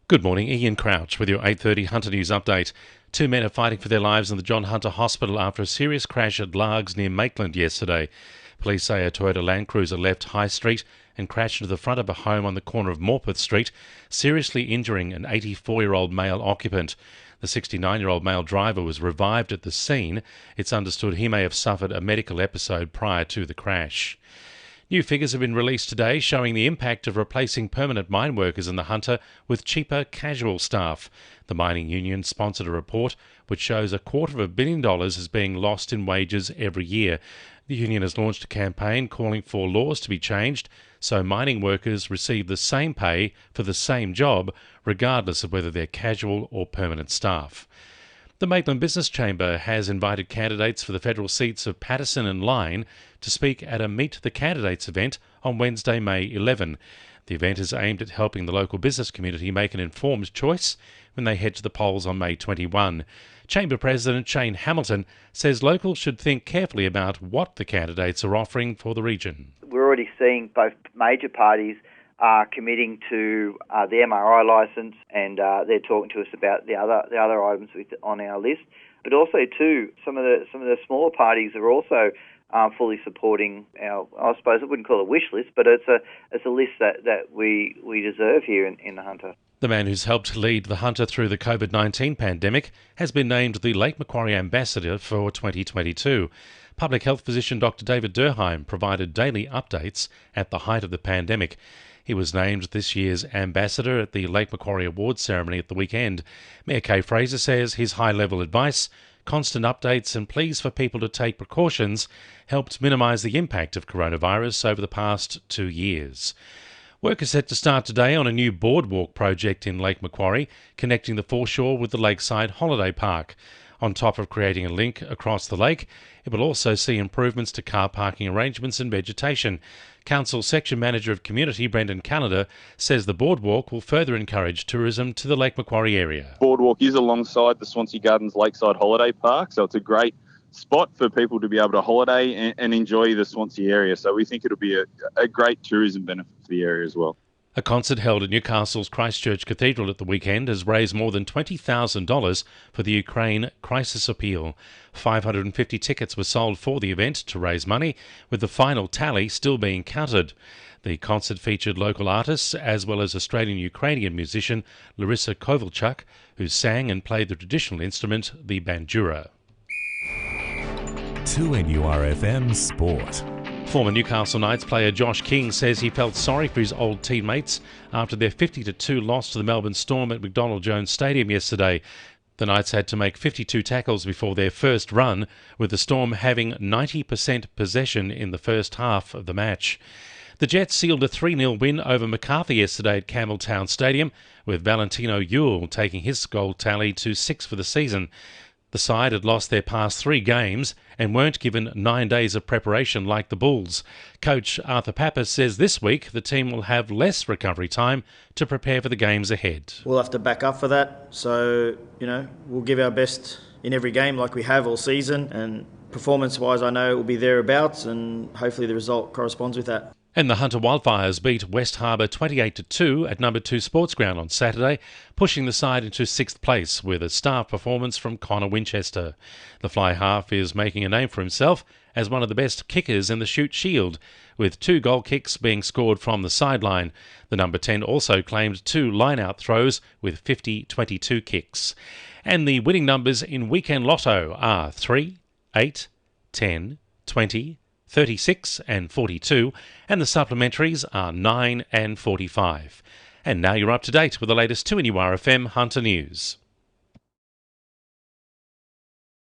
Good morning, Ian Crouch with your 8:30 Hunter News update. Two men are fighting for their lives in the John Hunter Hospital after a serious crash at Largs near Maitland yesterday. Police say a Toyota Land Cruiser left High Street and crashed into the front of a home on the corner of Morpeth Street, seriously injuring an 84-year-old male occupant. The 69-year-old male driver was revived at the scene. It's understood he may have suffered a medical episode prior to the crash. New figures have been released today showing the impact of replacing permanent mine workers in the Hunter with cheaper casual staff. The mining union sponsored a report which shows $250 million is being lost in wages every year. The union has launched a campaign calling for laws to be changed so mining workers receive the same pay for the same job, regardless of whether they're casual or permanent staff. The Maitland Business Chamber has invited candidates for the federal seats of Patterson and Lyne to speak at a Meet the Candidates event on Wednesday, May 11. The event is aimed at helping the local business community make an informed choice when they head to the polls on May 21. Chamber President Shane Hamilton says locals should think carefully about what the candidates are offering for the region. We're already seeing both major parties are committing to the MRI licence, and they're talking to us about the other items on our list. But also too, some of the smaller parties are also fully supporting our. I suppose I wouldn't call it a wish list, but it's a list that we deserve here in the Hunter. The man who's helped lead the Hunter through the COVID-19 pandemic has been named the Lake Macquarie Ambassador for 2022. Public health physician Dr. David Durheim provided daily updates at the height of the pandemic. He was named this year's ambassador at the Lake Macquarie Awards ceremony at the weekend. Mayor Kay Fraser says his high-level advice, constant updates and pleas for people to take precautions helped minimise the impact of coronavirus over the past 2 years. Work is set to start today on a new boardwalk project in Lake Macquarie, connecting the foreshore with the Lakeside Holiday Park. On top of creating a link across the lake, it will also see improvements to car parking arrangements and vegetation. Council Section Manager of Community, Brendan Canada, says the boardwalk will further encourage tourism to the Lake Macquarie area. Boardwalk is alongside the Swansea Gardens Lakeside Holiday Park, so it's a great spot for people to be able to holiday and enjoy the Swansea area. So we think it'll be a great tourism benefit for the area as well. A concert held at Newcastle's Christchurch Cathedral at the weekend has raised more than $20,000 for the Ukraine crisis appeal. 550 tickets were sold for the event to raise money, with the final tally still being counted. The concert featured local artists as well as Australian-Ukrainian musician Larissa Kovalchuk, who sang and played the traditional instrument, the bandura. 2NURFM Sport. Former Newcastle Knights player Josh King says he felt sorry for his old teammates after their 50-2 loss to the Melbourne Storm at McDonald Jones Stadium yesterday. The Knights had to make 52 tackles before their first run, with the Storm having 90% possession in the first half of the match. The Jets sealed a 3-0 win over Macarthur yesterday at Campbelltown Stadium, with Valentino Ewell taking his goal tally to 6 for the season. The side had lost their past 3 games and weren't given 9 days of preparation like the Bulls. Coach Arthur Pappas says this week the team will have less recovery time to prepare for the games ahead. We'll have to back up for that. So, we'll give our best in every game like we have all season. And performance-wise, I know it will be thereabouts, and hopefully the result corresponds with that. And the Hunter Wildfires beat West Harbour 28-2 at number 2 Sports Ground on Saturday, pushing the side into 6th place with a star performance from Connor Winchester. The fly half is making a name for himself as one of the best kickers in the Shute Shield, with 2 goal kicks being scored from the sideline. The number 10 also claimed 2 line-out throws with 50-22 kicks. And the winning numbers in Weekend Lotto are 3, 8, 10, 20, 36 and 42, and the supplementaries are 9 and 45. And now you're up to date with the latest 2NURFM Hunter News.